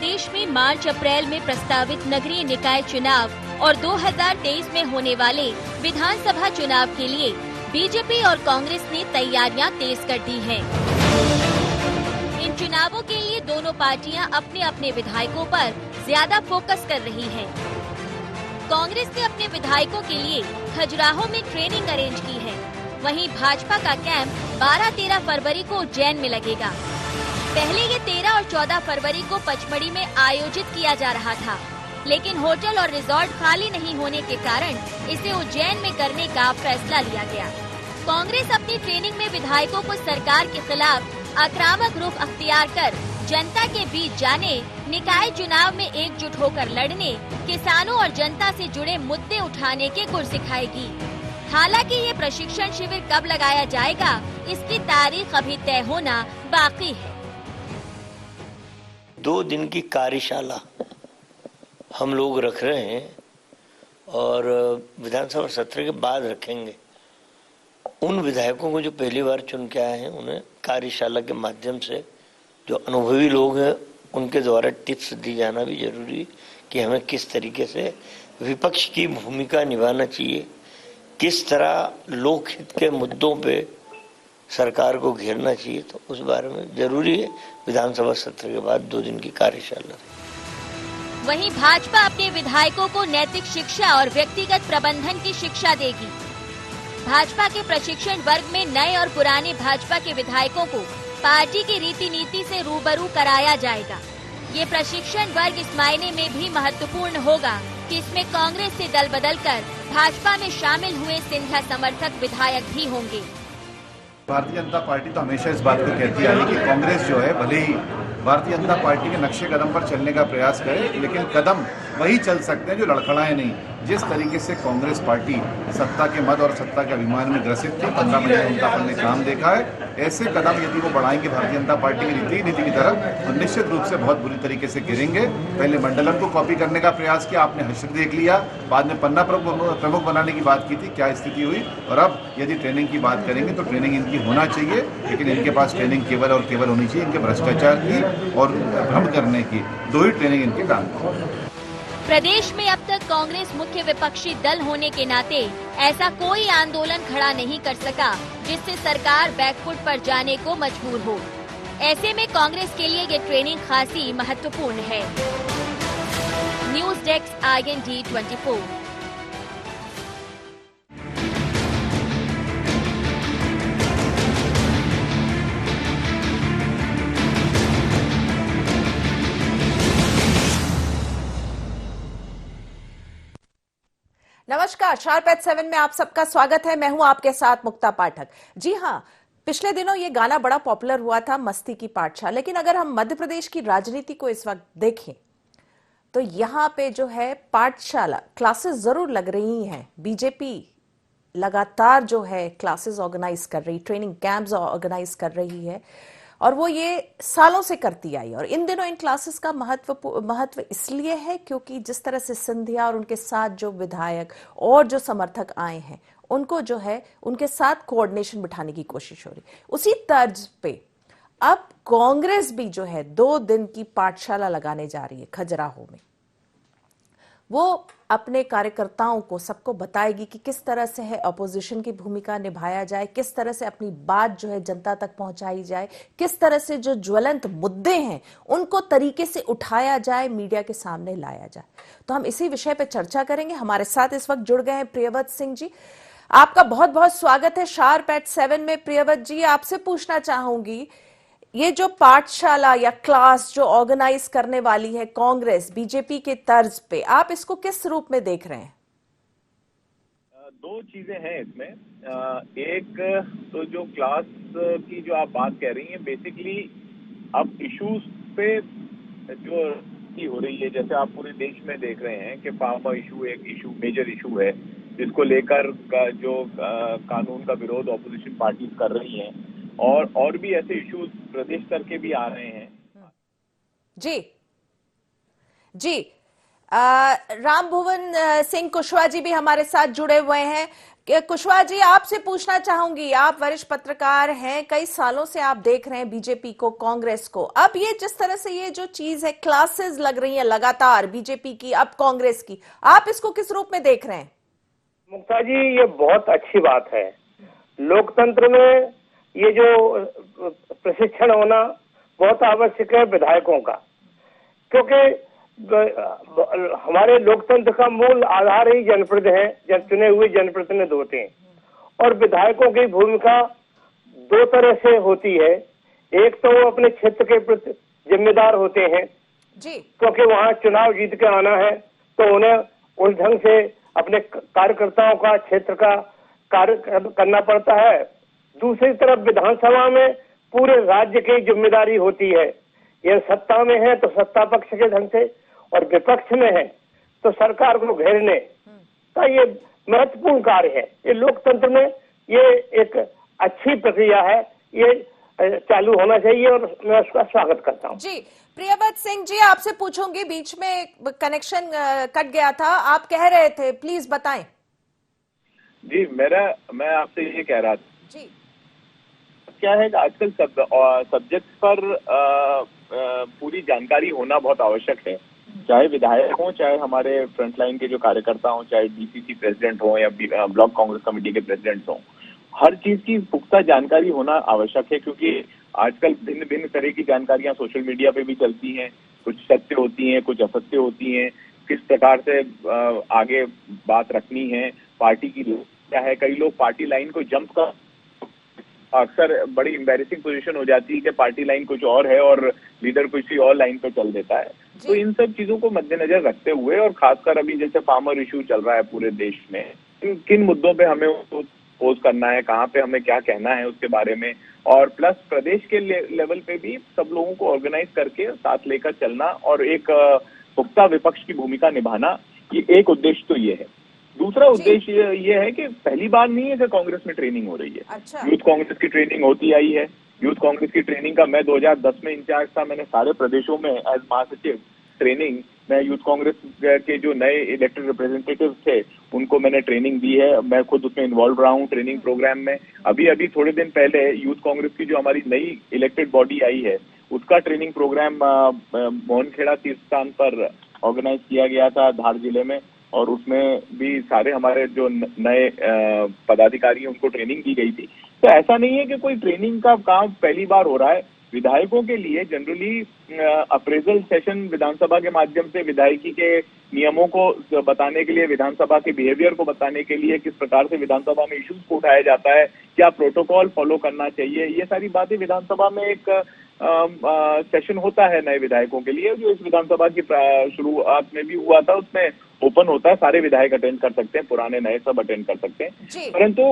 प्रदेश में मार्च अप्रैल में प्रस्तावित नगरीय निकाय चुनाव और 2023 में होने वाले विधानसभा चुनाव के लिए बीजेपी और कांग्रेस ने तैयारियां तेज कर दी हैं। इन चुनावों के लिए दोनों पार्टियां अपने अपने विधायकों पर ज्यादा फोकस कर रही हैं। कांग्रेस ने अपने विधायकों के लिए खजुराहो में ट्रेनिंग अरेंज की है। वहीं भाजपा का कैंप 12-13 फरवरी को उज्जैन में लगेगा। पहले ये 13 और 14 फरवरी को पचमढ़ी में आयोजित किया जा रहा था, लेकिन होटल और रिजॉर्ट खाली नहीं होने के कारण इसे उज्जैन में करने का फैसला लिया गया। कांग्रेस अपनी ट्रेनिंग में विधायकों को सरकार के खिलाफ आक्रामक रूप अख्तियार कर जनता के बीच जाने, निकाय चुनाव में एकजुट होकर लड़ने, किसानों और जनता से जुड़े मुद्दे उठाने के गुर सिखाएगी। हालांकि ये प्रशिक्षण शिविर कब लगाया जाएगा, इसकी तारीख अभी तय होना बाकी है। 2 दिन की कार्यशाला हम लोग रख रहे हैं और विधानसभा सत्र के बाद रखेंगे। उन विधायकों को जो पहली बार चुन के आए हैं, उन्हें कार्यशाला के माध्यम से जो अनुभवी लोग हैं उनके द्वारा टिप्स दी जाना भी जरूरी है कि हमें किस तरीके से विपक्ष की भूमिका निभाना चाहिए, किस तरह लोकहित के मुद्दों पे सरकार को घेरना चाहिए। तो उस बारे में जरूरी है विधानसभा सत्र के बाद 2 दिन की कार्यशाला। वहीं भाजपा अपने विधायकों को नैतिक शिक्षा और व्यक्तिगत प्रबंधन की शिक्षा देगी। भाजपा के प्रशिक्षण वर्ग में नए और पुराने भाजपा के विधायकों को पार्टी की रीति नीति से रूबरू कराया जाएगा। ये प्रशिक्षण वर्ग इस मायने में भी महत्वपूर्ण होगा कि इसमें कांग्रेस से दल बदल कर भाजपा में शामिल हुए सिंधिया समर्थक विधायक भी होंगे। भारतीय जनता पार्टी तो हमेशा इस बात को कहती आई कि कांग्रेस जो है भले ही भारतीय जनता पार्टी के नक्शे कदम पर चलने का प्रयास करे, लेकिन कदम वही चल सकते हैं जो लड़खड़ाए नहीं। जिस तरीके से कांग्रेस पार्टी सत्ता के मद और सत्ता के अभिमान में ग्रसित थी, 15 महीने उनका अपन ने काम देखा है। ऐसे कदम यदि वो बढ़ाएंगे भारतीय जनता पार्टी की नीति की तरफ, तो निश्चित रूप से बहुत बुरी तरीके से गिरेंगे। पहले मंडलम को कॉपी करने का प्रयास किया, आपने हश्र देख लिया। बाद में पन्ना प्रमुख बनाने की बात की थी, क्या स्थिति हुई। और अब यदि ट्रेनिंग की बात करेंगे तो ट्रेनिंग इनकी होना चाहिए, लेकिन इनके पास ट्रेनिंग केवल और केवल होनी चाहिए इनके भ्रष्टाचार की और भ्रम करने की। 2 ही ट्रेनिंग इनके काम की। प्रदेश में अब तक कांग्रेस मुख्य विपक्षी दल होने के नाते ऐसा कोई आंदोलन खड़ा नहीं कर सका जिससे सरकार बैकफुट पर जाने को मजबूर हो। ऐसे में कांग्रेस के लिए ये ट्रेनिंग खासी महत्वपूर्ण है। News desk IND 24। नमस्कार, शार्प एट 7 में आप सबका स्वागत है। मैं हूं आपके साथ मुक्ता पाठक। जी हां, पिछले दिनों ये गाना बड़ा पॉपुलर हुआ था, मस्ती की पाठशाला। लेकिन अगर हम मध्य प्रदेश की राजनीति को इस वक्त देखें तो यहां पे जो है पाठशाला क्लासेस जरूर लग रही हैं। बीजेपी लगातार जो है क्लासेस ऑर्गेनाइज कर रही, ट्रेनिंग कैंप्स ऑर्गेनाइज कर रही है और वो ये सालों से करती आई। और इन दिनों इन क्लासेस का महत्व इसलिए है क्योंकि जिस तरह से सिंधिया और उनके साथ जो विधायक और जो समर्थक आए हैं, उनको जो है उनके साथ कोऑर्डिनेशन बिठाने की कोशिश हो रही। उसी तर्ज पे अब कांग्रेस भी जो है 2 दिन की पाठशाला लगाने जा रही है खजुराहो में। वो अपने कार्यकर्ताओं को सबको बताएगी कि किस तरह से है अपोजिशन की भूमिका निभाया जाए, किस तरह से अपनी बात जो है जनता तक पहुंचाई जाए, किस तरह से जो ज्वलंत मुद्दे हैं उनको तरीके से उठाया जाए, मीडिया के सामने लाया जाए। तो हम इसी विषय पे चर्चा करेंगे। हमारे साथ इस वक्त जुड़ गए हैं प्रियव्रत सिंह जी। आपका बहुत बहुत स्वागत है शार्प एट 7 में। प्रियव्रत जी, आपसे पूछना चाहूंगी, ये जो पाठशाला या क्लास जो ऑर्गेनाइज करने वाली है कांग्रेस बीजेपी के तर्ज पे, आप इसको किस रूप में देख रहे हैं? 2 चीजें हैं इसमें। एक तो जो क्लास की जो आप बात कह रही हैं, बेसिकली अब इश्यूज पे जो हो रही है, जैसे आप पूरे देश में देख रहे हैं कि फार्मा इशू एक इशू, मेजर इशू है, जिसको लेकर जो कानून का विरोध ऑपोजिशन पार्टीज कर रही हैं और भी ऐसे इश्यूज प्रदेश स्तर के भी आ रहे हैं। जी राम भुवन सिंह कुशवाहा जी भी हमारे साथ जुड़े हुए हैं। कुशवाहा जी, आपसे पूछना चाहूंगी, आप वरिष्ठ पत्रकार हैं, कई सालों से आप देख रहे हैं बीजेपी को, कांग्रेस को। अब ये जिस तरह से ये जो चीज है, क्लासेस लग रही है लगातार बीजेपी की, अब कांग्रेस की, आप इसको किस रूप में देख रहे हैं? मुक्ता जी, ये बहुत अच्छी बात है। लोकतंत्र में ये जो प्रशिक्षण होना बहुत आवश्यक है विधायकों का, क्योंकि हमारे लोकतंत्र का मूल आधार ही जनप्रतिनिधि है, चुने हुए जनप्रतिनिधि होते हैं। और विधायकों की भूमिका दो तरह से होती है। एक तो वो अपने क्षेत्र के प्रति जिम्मेदार होते हैं जी, क्योंकि वहाँ चुनाव जीत के आना है, तो उन्हें उस ढंग से अपने कार्यकर्ताओं का, क्षेत्र का कार्य करना पड़ता है। दूसरी तरफ विधानसभा में पूरे राज्य की जिम्मेदारी होती है। ये सत्ता में है तो सत्ता पक्ष के ढंग से, और विपक्ष में है तो सरकार को घेरने का ये महत्वपूर्ण कार्य है। ये लोकतंत्र में ये एक अच्छी प्रक्रिया है, ये चालू होना चाहिए और मैं उसका स्वागत करता हूँ। जी, प्रियव्रत सिंह जी, आपसे पूछूंगी, बीच में कनेक्शन कट गया था, आप कह रहे थे, प्लीज बताएं। जी, मैं आपसे ये कह रहा था जी, क्या है कि आजकल सब्जेक्ट पर पूरी जानकारी होना बहुत आवश्यक है। चाहे विधायक हों, चाहे हमारे फ्रंटलाइन के जो कार्यकर्ता हों, चाहे डीसीसी प्रेसिडेंट हों या ब्लॉक कांग्रेस कमेटी के प्रेसिडेंट्स हों, हर चीज की पुख्ता जानकारी होना आवश्यक है, क्योंकि आजकल भिन्न भिन्न तरह की जानकारियां सोशल मीडिया पे भी चलती हैं। कुछ सत्य होती हैं, कुछ असत्य होती हैं। किस प्रकार से आगे बात रखनी है, पार्टी की क्या है। कई लोग पार्टी लाइन को जंप कर, अक्सर बड़ी एम्बैरेसिंग पोजीशन हो जाती है कि पार्टी लाइन कुछ और है और लीडर किसी और लाइन पे चल देता है। तो इन सब चीजों को मद्देनजर रखते हुए, और खासकर अभी जैसे फार्मर इशू चल रहा है पूरे देश में, किन मुद्दों पे हमें पोज करना है, कहाँ पे हमें क्या कहना है उसके बारे में, और प्लस प्रदेश के लेवल पे भी सब लोगों को ऑर्गेनाइज करके साथ लेकर चलना और एक पुख्ता विपक्ष की भूमिका निभाना, ये एक उद्देश्य तो ये है। दूसरा उद्देश्य ये है कि पहली बार नहीं है कि कांग्रेस में ट्रेनिंग हो रही है। अच्छा। यूथ कांग्रेस की ट्रेनिंग होती आई है। यूथ कांग्रेस की ट्रेनिंग का मैं 2010 में इंचार्ज था। मैंने सारे प्रदेशों में एज महासचिव ट्रेनिंग, मैं यूथ कांग्रेस के जो नए इलेक्टेड रिप्रेजेंटेटिव थे उनको मैंने ट्रेनिंग दी है। मैं खुद उसमें इन्वॉल्व रहा हूँ ट्रेनिंग प्रोग्राम में। अभी थोड़े दिन पहले यूथ कांग्रेस की जो हमारी नई इलेक्टेड बॉडी आई है उसका ट्रेनिंग प्रोग्राम मोहनखेड़ा तीर्थ स्थान पर ऑर्गेनाइज किया गया था धार जिले में, और उसमें भी सारे हमारे जो नए पदाधिकारी हैं उनको ट्रेनिंग दी गई थी। तो ऐसा नहीं है कि कोई ट्रेनिंग का काम पहली बार हो रहा है। विधायकों के लिए जनरली अप्रेजल सेशन विधानसभा के माध्यम से विधायकी के नियमों को बताने के लिए, विधानसभा के बिहेवियर को बताने के लिए, किस प्रकार से विधानसभा में इश्यूज को उठाया जाता है, क्या प्रोटोकॉल फॉलो करना चाहिए, ये सारी बातें विधानसभा में एक सेशन होता है नए विधायकों के लिए, जो इस विधानसभा की शुरुआत में भी हुआ था। उसमें ओपन होता है, सारे विधायक अटेंड कर सकते हैं, पुराने नए सब अटेंड कर सकते हैं, परंतु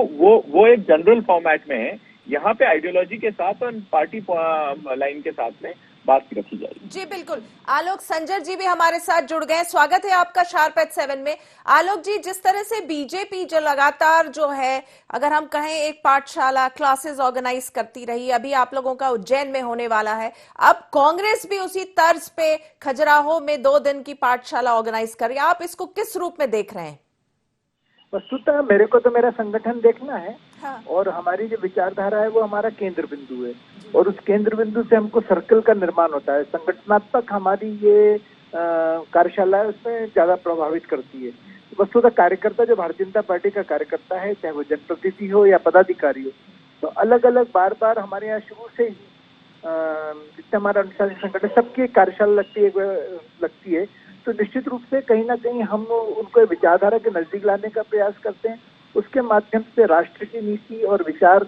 वो एक जनरल फॉर्मेट में है। यहाँ पे आइडियोलॉजी के साथ और पार्टी लाइन के साथ में बात रखी जाएगी। जी बिल्कुल। आलोक संजर जी भी हमारे साथ जुड़ गए, स्वागत है आपका शार्प एट 7 में। आलोक जी, जिस तरह से बीजेपी जो लगातार जो है, अगर हम कहें एक पाठशाला क्लासेस ऑर्गेनाइज करती रही, अभी आप लोगों का उज्जैन में होने वाला है, अब कांग्रेस भी उसी तर्ज पे खजुराहो में 2 दिन की पाठशाला ऑर्गेनाइज कर रही है, आप इसको किस रूप में देख रहे हैं? वस्तुतः मेरे को तो मेरा संगठन देखना है। हाँ। और हमारी जो विचारधारा है वो हमारा केंद्र बिंदु है, और उस केंद्र बिंदु से हमको सर्कल का निर्माण होता है। संगठनात्मक हमारी ये कार्यशाला है उसमें ज्यादा प्रभावित करती है। वस्तुतः कार्यकर्ता जो भारतीय जनता पार्टी का कार्यकर्ता है, चाहे वो जनप्रतिनिधि हो या पदाधिकारी हो, तो अलग अलग बार हमारे यहाँ शुरू से ही जितना हमारा अनुशासन संगठन सबकी कार्यशाला लगती है, तो निश्चित रूप से कहीं ना कहीं हम उनको विचारधारा के नजदीक लाने का प्रयास करते हैं। उसके माध्यम से राष्ट्र की नीति और विचार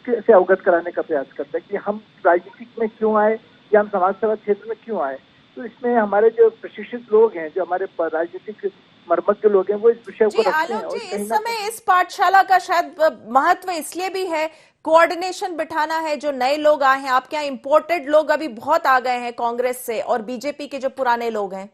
से अवगत कराने का प्रयास करते हैं कि हम राजनीति में क्यों आए या हम समाज सेवा क्षेत्र में क्यों आए। तो इसमें हमारे जो प्रशिक्षित लोग हैं, जो हमारे राजनीतिक मर्मज्ञ लोग हैं, वो इस विषय को रखते हैं। और इस समय इस पाठशाला का शायद महत्व इसलिए भी है, कोऑर्डिनेशन बिठाना है। जो नए लोग आए हैं, आपके यहाँ इम्पोर्टेड लोग अभी बहुत आ गए हैं कांग्रेस से, और बीजेपी के जो पुराने लोग हैं।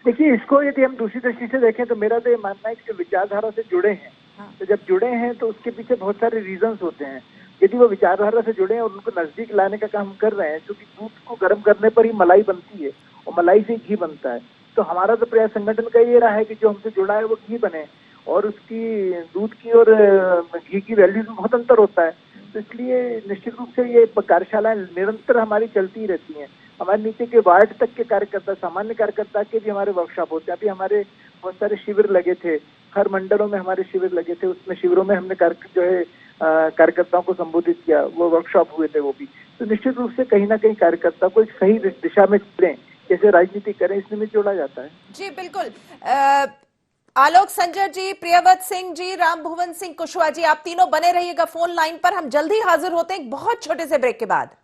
देखिए, इसको यदि हम दूसरी दृष्टि से देखें तो मेरा तो ये मानना है कि जो विचारधारा से जुड़े हैं, तो जब जुड़े हैं तो उसके पीछे बहुत सारे रीजंस होते हैं। यदि वो विचारधारा से जुड़े हैं और उनको नजदीक लाने का काम कर रहे हैं, क्योंकि दूध को गर्म करने पर ही मलाई बनती है और मलाई से घी बनता है, तो हमारा तो प्रयास संगठन का ये रहा है कि जो हमसे जुड़ा है वो घी बने। और उसकी दूध की और घी की वैल्यूज में बहुत अंतर होता है। तो इसलिए निश्चित रूप से ये कार्यशालाएं निरंतर हमारी चलती ही रहती हैं। हमारे नीचे के वार्ड तक के कार्यकर्ता, सामान्य कार्यकर्ता के भी हमारे वर्कशॉप होते हैं। अभी हमारे बहुत सारे शिविर लगे थे, हर मंडलों में हमारे शिविर लगे थे, उसमें शिविरों में हमने कार्यकर्ताओं को संबोधित किया, वो वर्कशॉप हुए थे वो भी। तो निश्चित रूप से कहीं ना कहीं कार्यकर्ता को एक सही दिशा में चलें, कैसे राजनीति करें, इसमें जोड़ा जाता है। जी बिल्कुल। आलोक संजर जी, प्रियव्रत सिंह जी, राम भुवन सिंह कुशवाहा जी, आप तीनों बने रहिएगा फोन लाइन पर। हम जल्दी हाजिर होते हैं एक बहुत छोटे से ब्रेक के बाद।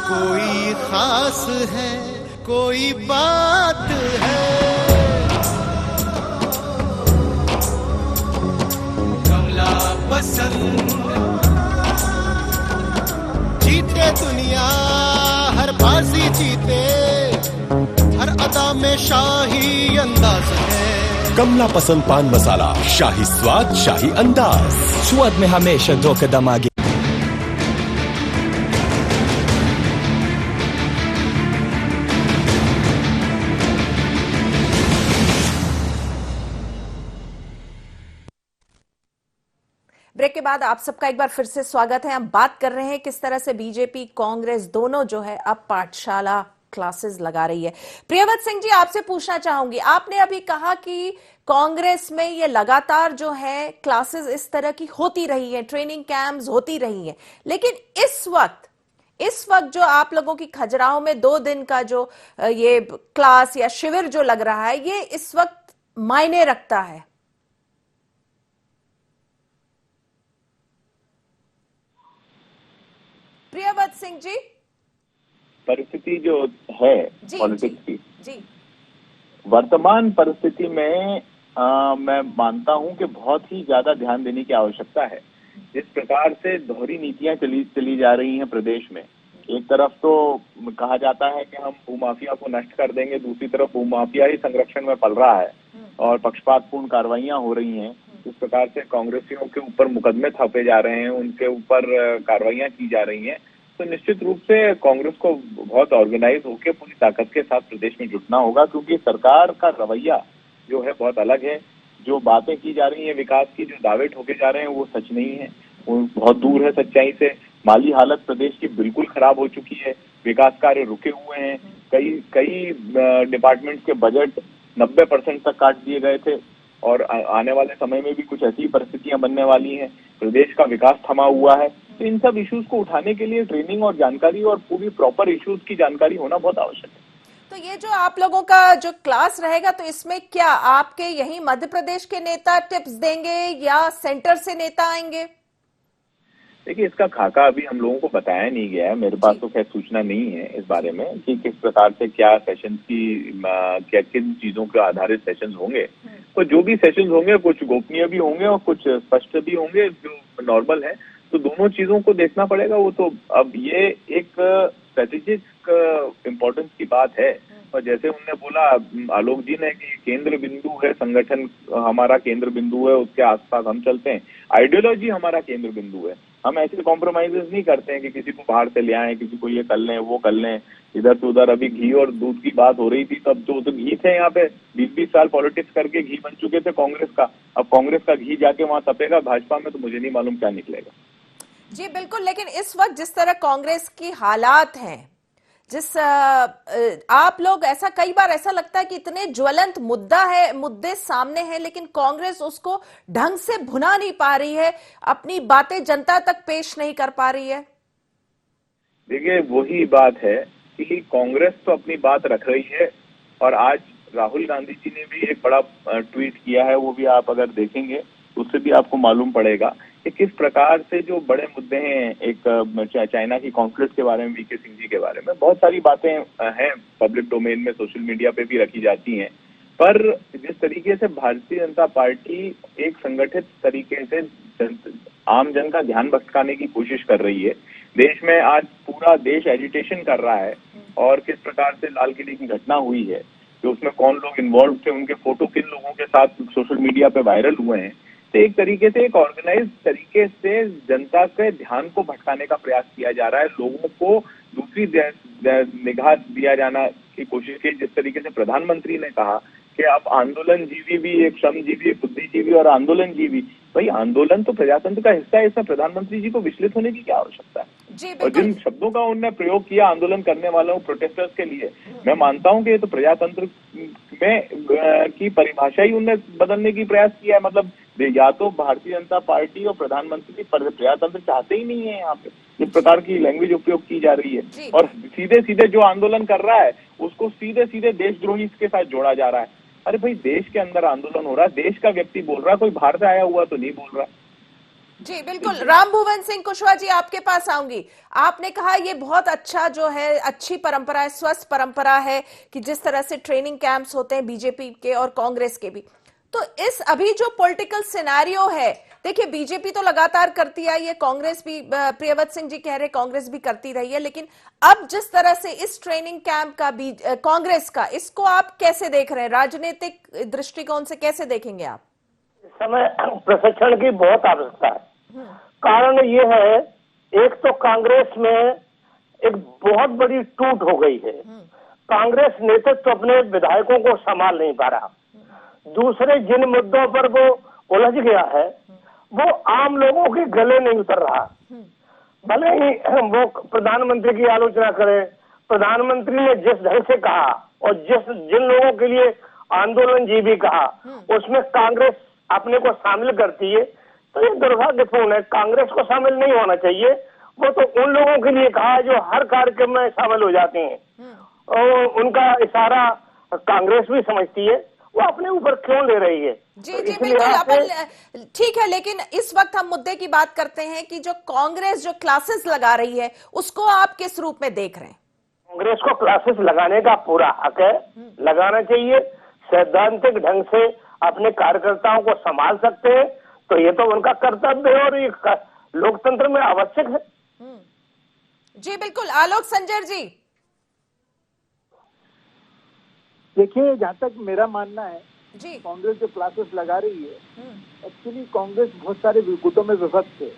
कोई खास है, कोई बात है, कमला पसंद। जीते दुनिया हर बाजी जीते, हर अदा में शाही अंदाज है। कमला पसंद पान मसाला, शाही स्वाद, शाही अंदाज, स्वाद में हमेशा 2 कदम आगे। ब्रेक के बाद आप सबका एक बार फिर से स्वागत है। हम बात कर रहे हैं किस तरह से बीजेपी कांग्रेस दोनों जो है अब पाठशाला क्लासेस लगा रही है। प्रियव्रत सिंह जी, आपसे पूछना चाहूंगी, आपने अभी कहा कि कांग्रेस में ये लगातार जो है क्लासेस इस तरह की होती रही है, ट्रेनिंग कैंप्स होती रही हैं, लेकिन इस वक्त जो आप लोगों की खजुराहो में 2 दिन का जो ये क्लास या शिविर जो लग रहा है, ये इस वक्त मायने रखता है? प्रियव्रत सिंह जी, परिस्थिति जो है पॉलिटिक्स की, जी वर्तमान परिस्थिति में मैं मानता हूं कि बहुत ही ज्यादा ध्यान देने की आवश्यकता है। जिस प्रकार से दोहरी नीतियां चली जा रही हैं प्रदेश में, एक तरफ तो कहा जाता है कि हम भूमाफिया को नष्ट कर देंगे, दूसरी तरफ भूमाफिया ही संरक्षण में पल रहा है और पक्षपातपूर्ण कार्रवाइयां हो रही हैं। इस प्रकार से कांग्रेसियों के ऊपर मुकदमे थापे जा रहे हैं, उनके ऊपर कार्रवाइयां की जा रही हैं। तो निश्चित रूप से कांग्रेस को बहुत ऑर्गेनाइज होकर पूरी ताकत के साथ प्रदेश में जुटना होगा, क्योंकि सरकार का रवैया जो है बहुत अलग है। जो बातें की जा रही हैं विकास की, जो दावे ठोके जा रहे हैं, वो सच नहीं है, वो बहुत दूर है सच्चाई से। माली हालत प्रदेश की बिल्कुल खराब हो चुकी है, विकास कार्य रुके हुए हैं, कई डिपार्टमेंट्स के बजट 90% तक काट दिए गए थे और आने वाले समय में भी कुछ ऐसी परिस्थितियां बनने वाली हैं। प्रदेश का विकास थमा हुआ है। तो इन सब इश्यूज को उठाने के लिए ट्रेनिंग और जानकारी और पूरी प्रॉपर इश्यूज की जानकारी होना बहुत आवश्यक है। तो ये जो आप लोगों का जो क्लास रहेगा, तो इसमें क्या आपके यही मध्य प्रदेश के नेता टिप्स देंगे या सेंटर से नेता आएंगे? देखिए, इसका खाका अभी हम लोगों को बताया नहीं गया है। मेरे पास तो खैर सूचना नहीं है इस बारे में कि किस प्रकार से क्या सेशंस की क्या किन चीजों के आधारित सेशंस होंगे। तो जो भी सेशंस होंगे कुछ गोपनीय भी होंगे और कुछ स्पष्ट भी होंगे, जो नॉर्मल है। तो दोनों चीजों को देखना पड़ेगा। वो तो अब ये एक स्ट्रेटेजिक इम्पोर्टेंस की बात है। और जैसे उन्होंने बोला आलोक जी ने कि केंद्र बिंदु है संगठन, हमारा केंद्र बिंदु है, उसके आसपास हम चलते हैं। आइडियोलॉजी हमारा केंद्र बिंदु है। हम ऐसे कॉम्प्रोमाइजेस नहीं करते हैं कि किसी को बाहर से ले आए, किसी को ये कर लें वो कर लें, इधर से उधर। अभी घी और दूध की बात हो रही थी, तब तो घी थे यहाँ पे 20-20 साल पॉलिटिक्स करके घी बन चुके थे कांग्रेस का। अब कांग्रेस का घी जाके वहां तपेगा भाजपा में, तो मुझे नहीं मालूम क्या निकलेगा। जी बिल्कुल, लेकिन इस वक्त जिस तरह कांग्रेस की हालात हैं, आप लोग ऐसा कई बार ऐसा लगता है कि इतने ज्वलंत मुद्दे सामने हैं, लेकिन कांग्रेस उसको ढंग से भुना नहीं पा रही है, अपनी बातें जनता तक पेश नहीं कर पा रही है। देखिए, वही बात है कि कांग्रेस तो अपनी बात रख रही है। और आज राहुल गांधी जी ने भी एक बड़ा ट्वीट किया है, वो भी आप अगर देखेंगे उससे भी आपको मालूम पड़ेगा कि किस प्रकार से जो बड़े मुद्दे हैं, एक चाइना की कॉन्फ्लिक्ट के बारे में, वीके सिंह जी के बारे में, बहुत सारी बातें हैं पब्लिक डोमेन में, सोशल मीडिया पे भी रखी जाती हैं। पर जिस तरीके से भारतीय जनता पार्टी एक संगठित तरीके से आम जन का ध्यान भटकाने की कोशिश कर रही है, देश में आज पूरा देश एजिटेशन कर रहा है और किस प्रकार से लाल किले की घटना हुई है, कि उसमें कौन लोग इन्वॉल्व थे, उनके फोटो किन लोगों के साथ सोशल मीडिया पे वायरल हुए हैं। तो एक तरीके से एक ऑर्गेनाइज तरीके से जनता के ध्यान को भटकाने का प्रयास किया जा रहा है, लोगों को दूसरी निगाह दिया जाना की कोशिश की। जिस तरीके से प्रधानमंत्री ने कहा कि आप आंदोलनजीवी भी, एक श्रमजीवी, एक बुद्धिजीवी और आंदोलनजीवी, भाई आंदोलन तो प्रजातंत्र का हिस्सा है, इसमें प्रधानमंत्री जी को विचलित होने की क्या आवश्यकता है। और जिन शब्दों का उन्होंने प्रयोग किया आंदोलन करने वालों प्रोटेस्टर्स के लिए, मैं मानता हूं कि ये तो प्रजातंत्र में की परिभाषा ही उन्होंने बदलने की प्रयास किया है। मतलब या तो भारतीय जनता पार्टी और प्रधानमंत्री प्रजातंत्र चाहते ही नहीं है यहाँ पे, जिस प्रकार की लैंग्वेज उपयोग की जा रही है, और सीधे सीधे जो आंदोलन कर रहा है उसको सीधे सीधे देशद्रोही के साथ जोड़ा जा रहा है। अरे भाई, देश के अंदर आंदोलन हो रहा है, देश का व्यक्ति बोल रहा है, कोई बाहर से आया हुआ तो नहीं बोल रहा। जी बिल्कुल। राम भुवन सिंह कुशवाहा जी, आपके पास आऊंगी। आपने कहा ये बहुत अच्छा जो है, अच्छी परंपरा है, स्वस्थ परंपरा है कि जिस तरह से ट्रेनिंग कैंप्स होते हैं बीजेपी के और कांग्रेस के भी। तो इस अभी जो पॉलिटिकल सिनेरियो है, देखिए बीजेपी तो लगातार करती आई है, कांग्रेस भी, प्रियव्रत सिंह जी कह रहे कांग्रेस भी करती रही है, लेकिन अब जिस तरह से इस ट्रेनिंग कैंप का भी कांग्रेस का, इसको आप कैसे देख रहे हैं? राजनीतिक दृष्टिकोण से कैसे देखेंगे आप? इस समय प्रशिक्षण की बहुत आवश्यकता है। कारण ये है, एक तो कांग्रेस में एक बहुत बड़ी टूट हो गई है, कांग्रेस नेतृत्व अपने विधायकों को संभाल नहीं पा रहा। दूसरे जिन मुद्दों पर वो उलझ गया है वो आम लोगों के गले नहीं उतर रहा। भले ही वो प्रधानमंत्री की आलोचना करें, प्रधानमंत्री ने जिस ढंग से कहा और जिन लोगों के लिए आंदोलनजीवी कहा, उसमें कांग्रेस अपने को शामिल करती है, तो ये दुर्भाग्यपूर्ण है। कांग्रेस को शामिल नहीं होना चाहिए। वो तो उन लोगों के लिए कहा जो हर कार्यक्रम में शामिल हो जाते हैं, और उनका इशारा कांग्रेस भी समझती है, वो अपने ऊपर क्यों ले रही है। जी जी बिल्कुल, अपन ठीक है, लेकिन इस वक्त हम मुद्दे की बात करते हैं कि जो कांग्रेस जो क्लासेस लगा रही है उसको आप किस रूप में देख रहे हैं? कांग्रेस को क्लासेस लगाने का पूरा हक है, लगाना चाहिए। सैद्धांतिक ढंग से अपने कार्यकर्ताओं को संभाल सकते हैं तो ये तो उनका कर्तव्य है और ये लोकतंत्र में आवश्यक है। जी बिल्कुल। आलोक संजर जी, देखिए, जहाँ तक मेरा मानना है जी, कांग्रेस जो क्लासेस लगा रही है, एक्चुअली कांग्रेस बहुत सारे गुटों में विभक्त है।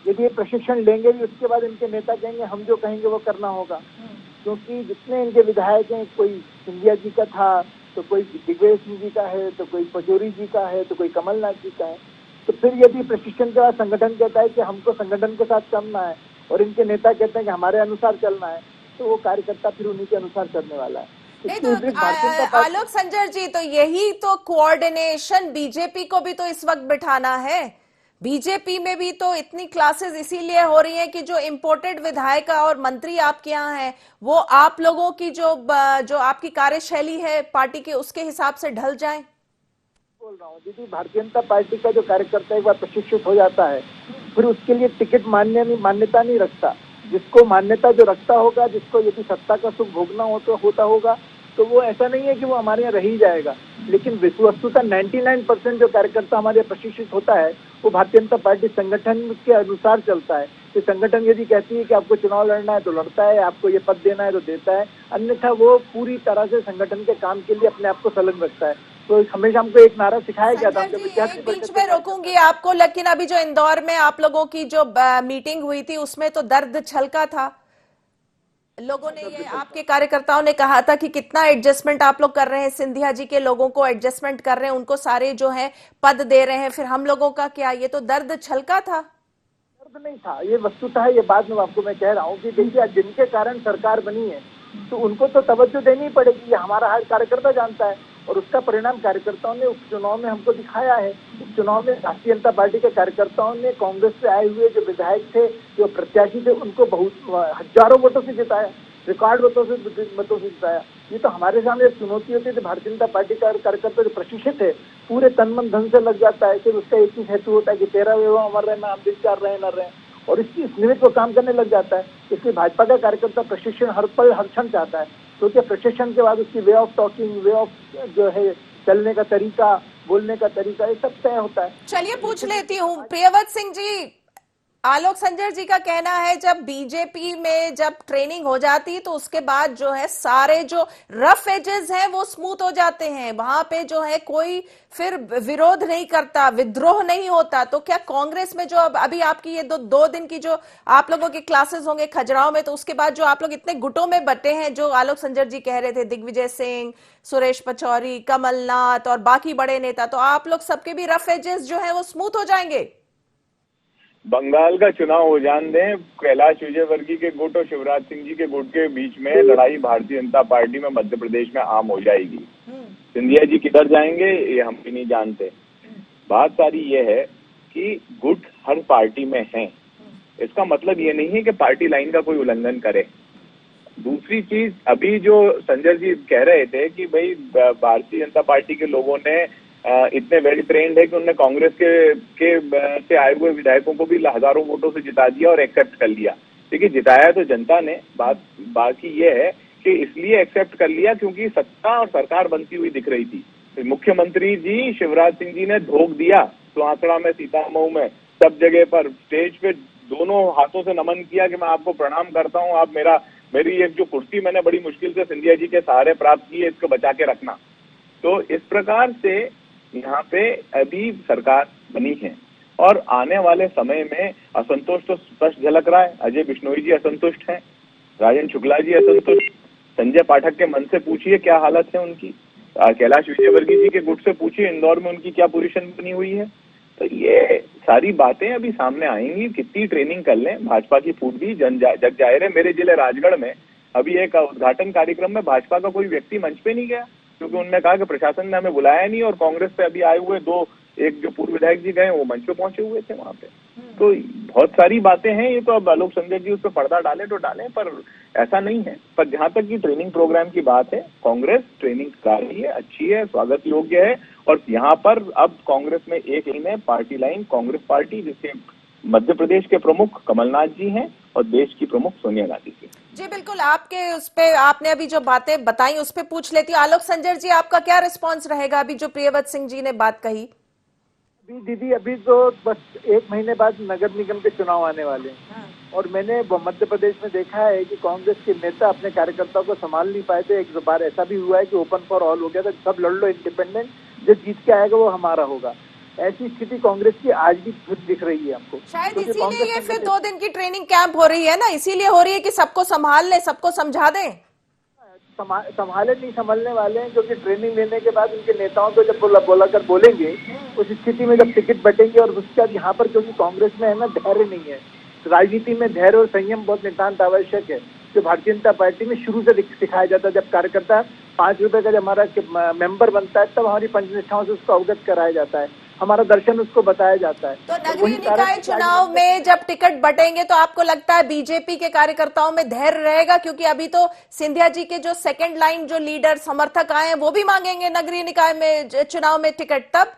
यदि ये प्रशिक्षण लेंगे भी, उसके बाद इनके नेता कहेंगे हम जो कहेंगे वो करना होगा, क्योंकि जितने इनके विधायक हैं, कोई सिंधिया जी का था, तो कोई दिग्विजय सिंह जी का है, तो कोई पचौरी जी का है, तो कोई कमलनाथ जी का है। तो फिर यदि प्रशिक्षण के बाद संगठन कहता है कि हमको संगठन के साथ चलना है और इनके नेता कहते हैं कि हमारे अनुसार चलना है, तो वो कार्यकर्ता फिर उन्हीं के अनुसार चलने वाला है। नहीं तो आलोक संजर जी, तो यही तो कोऑर्डिनेशन बीजेपी को भी तो इस वक्त बिठाना है। बीजेपी में भी तो इतनी क्लासेस इसीलिए हो रही हैं कि जो इम्पोर्टेड विधायक और मंत्री आपके यहाँ हैं, वो आप लोगों की जो आपकी कार्यशैली है पार्टी के, उसके हिसाब से ढल जाएं। बोल रहा हूँ दीदी, भारतीय जनता पार्टी का जो कार्यकर्ता एक बार प्रशिक्षित हो जाता है, फिर उसके लिए टिकट मान्यता नहीं रखता। जिसको मान्यता जो रखता होगा, जिसको यदि सत्ता का सुख भोगना होता होगा, तो वो ऐसा नहीं है कि वो हमारे यहाँ रह ही जाएगा। लेकिन वस्तुतः 99% जो कार्यकर्ता हमारे यहाँ प्रशिक्षित होता है वो भारतीय जनता पार्टी संगठन के अनुसार चलता है। कि संगठन यदि कहती है कि आपको चुनाव लड़ना है तो लड़ता है, आपको ये पद देना है तो देता है, अन्यथा वो पूरी तरह से संगठन के काम के लिए अपने आप को संलग्न रखता है। तो हमेशा हमको एक नारा सिखाया गया था। बीच में रोकूंगी आपको, लेकिन अभी जो इंदौर में आप लोगों की जो मीटिंग हुई थी उसमें तो दर्द छलका था। लोगों ने, ये आपके कार्यकर्ताओं ने कहा था कि कितना एडजस्टमेंट आप लोग कर रहे हैं, सिंधिया जी के लोगों को एडजस्टमेंट कर रहे हैं, उनको सारे जो है पद दे रहे हैं, फिर हम लोगों का क्या? ये तो दर्द छलका था। दर्द नहीं था, ये वस्तुतः ये बात में आपको मैं कह रहा हूँ कि देखिए, जिनके कारण सरकार बनी है तो उनको तो तवज्जो देनी पड़ेगी। ये हमारा हर कार्यकर्ता जानता है और उसका परिणाम कार्यकर्ताओं ने उपचुनाव में हमको दिखाया है। उपचुनाव में भारतीय जनता पार्टी के कार्यकर्ताओं ने कांग्रेस से आए हुए जो विधायक थे, जो प्रत्याशी थे, उनको बहुत हजारों वोटों से जिताया, रिकॉर्ड वोटों से जिताया। ये तो हमारे सामने चुनौती होती है। भारतीय जनता पार्टी का कार्यकर्ता जो प्रशिक्षित है, पूरे तन मन धन से लग जाता है। फिर उसका एक ही हेतु होता है कि तेरा व्यवहार अमर रहना, हम दिन चार रहे न रहे, और इसकी निमित्त वो काम करने लग जाता है। इसलिए भाजपा का कार्यकर्ता प्रशिक्षण हर पल हर क्षण चाहता है, क्योंकि प्रशिक्षण के बाद उसकी way of talking, way of जो है चलने का तरीका, बोलने का तरीका, ये सब तय होता है। चलिए पूछ लेती हूँ, प्रियव्रत सिंह जी, आलोक संजर जी का कहना है जब बीजेपी में जब ट्रेनिंग हो जाती तो उसके बाद जो है सारे जो रफ एजेस हैं वो स्मूथ हो जाते हैं, वहां पे जो है कोई फिर विरोध नहीं करता, विद्रोह नहीं होता। तो क्या कांग्रेस में जो अभी आपकी ये दो दिन की जो आप लोगों के क्लासेस होंगे खजुराहो में, तो उसके बाद जो आप लोग इतने गुटों में बटे हैं, जो आलोक संजर जी कह रहे थे, दिग्विजय सिंह, सुरेश पचौरी, कमलनाथ और बाकी बड़े नेता, तो आप लोग सबके भी रफ एजेस जो है वो स्मूथ हो जाएंगे? बंगाल का चुनाव हो जान दें, कैलाश विजयवर्गीय के गुट और शिवराज सिंह जी के गुट के बीच में लड़ाई भारतीय जनता पार्टी में मध्य प्रदेश में आम हो जाएगी। सिंधिया जी किधर जाएंगे ये हम भी नहीं जानते। बात सारी ये है कि गुट हर पार्टी में है, इसका मतलब ये नहीं है कि पार्टी लाइन का कोई उल्लंघन करे। दूसरी चीज, अभी जो संजय जी कह रहे थे कि भाई भारतीय जनता पार्टी के लोगों ने इतने वेल ट्रेंड है कि उन्होंने कांग्रेस के से आए हुए विधायकों को भी हजारों वोटों से जिता दिया और एक्सेप्ट कर लिया। देखिए, जिताया तो जनता ने, बात की ये है कि इसलिए एक्सेप्ट कर लिया क्योंकि सत्ता और सरकार बनती हुई दिख रही थी। तो मुख्यमंत्री जी शिवराज सिंह जी ने धोख दिया, सुहासड़ा में, सीतामऊ में, सब जगह पर स्टेज पे दोनों हाथों से नमन किया कि मैं आपको प्रणाम करता हूँ, आप मेरी एक जो कुर्सी मैंने बड़ी मुश्किल से सिंधिया जी के सहारे प्राप्त की है, इसको बचा के रखना। तो इस प्रकार से यहाँ पे अभी सरकार बनी है और आने वाले समय में असंतोष तो स्पष्ट झलक रहा है। अजय बिश्नोई जी असंतुष्ट हैं, राजन शुक्ला जी असंतुष्ट, संजय पाठक के मन से पूछिए क्या हालत है उनकी, कैलाश विजयवर्गीय जी के गुट से पूछिए इंदौर में उनकी क्या पोजीशन बनी हुई है। तो ये सारी बातें अभी सामने आएंगी। कितनी ट्रेनिंग कर लें, भाजपा की फूट भी जग जाहिर है। मेरे जिले राजगढ़ में अभी एक उद्घाटन कार्यक्रम में भाजपा का कोई व्यक्ति मंच पे नहीं गया क्योंकि उन्होंने कहा कि प्रशासन ने हमें बुलाया नहीं, और कांग्रेस से अभी आए हुए एक जो पूर्व विधायक जी गए वो मंच पे पहुंचे हुए थे वहां पे। तो बहुत सारी बातें हैं, ये तो अब आलोक संजय जी उस पर पर्दा डालें तो डालें, पर ऐसा नहीं है। पर जहां तक की ट्रेनिंग प्रोग्राम की बात है, कांग्रेस ट्रेनिंग करा रही है, अच्छी है, स्वागत योग्य है। और यहाँ पर अब कांग्रेस में एक लाइन है, पार्टी लाइन, कांग्रेस पार्टी, जिसके मध्य प्रदेश के प्रमुख कमलनाथ जी हैं और देश की प्रमुख सोनिया गांधी जी। जी बिल्कुल, आपके उस पे आपने अभी जो बातें बताई उस पे पूछ लेती हूँ। आलोक संजर जी, आपका क्या रिस्पांस रहेगा अभी जो प्रियव्रत सिंह जी ने बात कही? दीदी, अभी तो बस 1 महीने बाद नगर निगम के चुनाव आने वाले हैं और मैंने मध्य प्रदेश में देखा है कि कांग्रेस के नेता अपने कार्यकर्ताओं को संभाल नहीं पाए थे। एक बार ऐसा भी हुआ है कि ओपन फॉर ऑल हो गया था, सब लड़ लो, इंडिपेंडेंट, जो जीत के आएगा वो हमारा होगा। ऐसी स्थिति कांग्रेस की आज भी दिख रही है हमको। शायद इसीलिए ये फिर 2 दिन की ट्रेनिंग कैंप हो रही है ना, इसीलिए हो रही है कि सबको संभाल ले, सबको समझा दें। संभाले नहीं संभालने वाले हैं, क्योंकि ट्रेनिंग लेने के बाद उनके नेताओं को जब बोला कर बोलेंगे, उस स्थिति में जब टिकट बटेंगे, और उसके बाद यहाँ पर क्योंकि कांग्रेस में है ना, धैर्य नहीं है। राजनीति में धैर्य और संयम बहुत नितांत आवश्यक है, जो भारतीय जनता पार्टी में शुरू से सिखाया जाता है। जब कार्यकर्ता 5 रुपए का जब हमारा मेंबर बनता है, तब हमारी पंचनिष्ठाओं से उसको अवगत कराया जाता है, हमारा दर्शन उसको बताया जाता है। तो नगरीय निकाय चुनाव में जब टिकट बटेंगे तो आपको लगता है बीजेपी के कार्यकर्ताओं में धैर्य रहेगा? क्योंकि अभी तो सिंधिया जी के जो सेकंड लाइन जो लीडर समर्थक आए हैं वो भी मांगेंगे नगरीय निकाय में चुनाव में टिकट। तब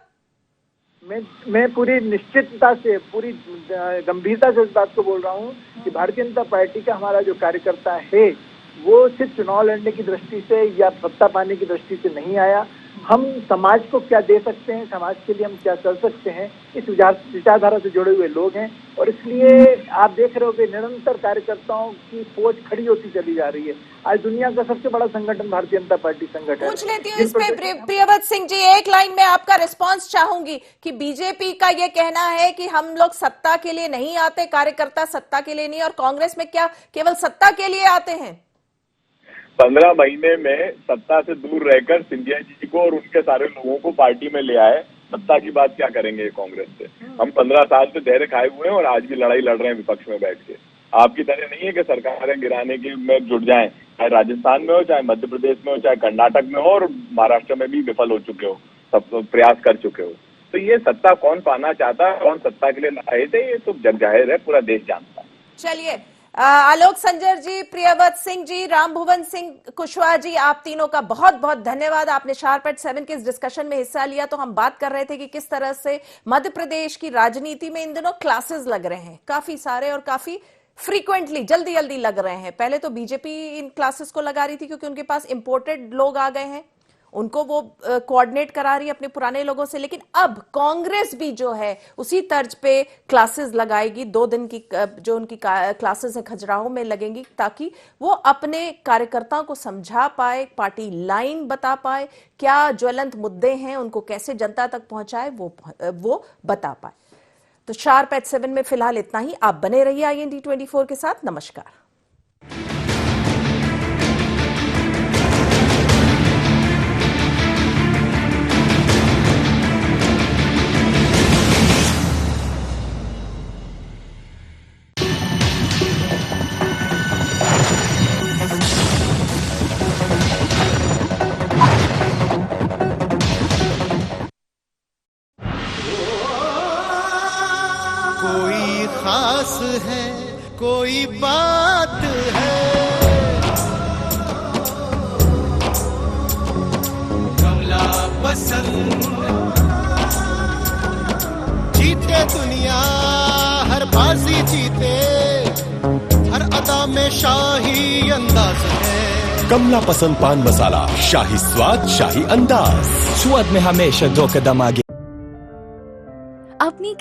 मैं पूरी निश्चितता से, पूरी गंभीरता से इस बात को बोल रहा हूँ कि भारतीय जनता पार्टी का हमारा जो कार्यकर्ता है वो सिर्फ चुनाव लड़ने की दृष्टि से या सत्ता पाने की दृष्टि से नहीं आया। हम समाज को क्या दे सकते हैं, समाज के लिए हम क्या कर सकते हैं, इस विचारधारा से जुड़े हुए लोग हैं। और इसलिए आप देख रहे हो कि निरंतर कार्यकर्ताओं की फौज खड़ी होती चली जा रही है। आज दुनिया का सबसे बड़ा संगठन भारतीय जनता पार्टी संगठन। पूछ लेती हूँ इस पे प्रियव्रत सिंह जी, एक लाइन में आपका रिस्पांस चाहूंगी कि बीजेपी का ये कहना है कि हम लोग सत्ता के लिए नहीं आते, कार्यकर्ता सत्ता के लिए नहीं, और कांग्रेस में क्या केवल सत्ता के लिए आते हैं? 15 महीने में सत्ता से दूर रहकर सिंधिया जी को और उनके सारे लोगों को पार्टी में ले आए। सत्ता की बात क्या करेंगे कांग्रेस से? हम 15 साल से धैर्य खाए हुए हैं और आज भी लड़ाई लड़ रहे हैं विपक्ष में बैठ के। आपकी तरह नहीं है कि सरकारें गिराने के में जुट जाएं, चाहे राजस्थान में हो, चाहे मध्य प्रदेश में हो, चाहे कर्नाटक में हो, और महाराष्ट्र में भी विफल हो चुके हो, सब प्रयास कर चुके हो। तो ये सत्ता कौन पाना चाहता है, कौन सत्ता के लिए आए थे, ये तो जग जाहिर है, पूरा देश जानता है। चलिए, आलोक संजर जी, प्रियव्रत सिंह जी, रामभुवन सिंह कुशवाहा जी, आप तीनों का बहुत बहुत धन्यवाद। आपने शार्प एट 7 के इस डिस्कशन में हिस्सा लिया। तो हम बात कर रहे थे कि किस तरह से मध्य प्रदेश की राजनीति में इन दिनों क्लासेस लग रहे हैं, काफी सारे और काफी फ्रीक्वेंटली, जल्दी जल्दी लग रहे हैं। पहले तो बीजेपी इन क्लासेस को लगा रही थी क्योंकि उनके पास इंपोर्टेड लोग आ गए हैं, उनको वो कोऑर्डिनेट करा रही है अपने पुराने लोगों से, लेकिन अब कांग्रेस भी जो है उसी तर्ज पे क्लासेस लगाएगी। 2 दिन की जो उनकी क्लासेस है खजुराहो में लगेंगी, ताकि वो अपने कार्यकर्ताओं को समझा पाए, पार्टी लाइन बता पाए, क्या ज्वलंत मुद्दे हैं उनको कैसे जनता तक पहुंचाए वो बता पाए। तो शार्प एट 7 में फिलहाल इतना ही। आप बने रहिए IND 24 के साथ। नमस्कार। कोई खास है, कोई बात है, कमला पसंद। जीते दुनिया हर बाजी जीते, हर अदा में शाही अंदाज है। कमला पसंद पान मसाला, शाही स्वाद, शाही अंदाज। स्वाद में हमेशा 2 कदम आगे। अपनी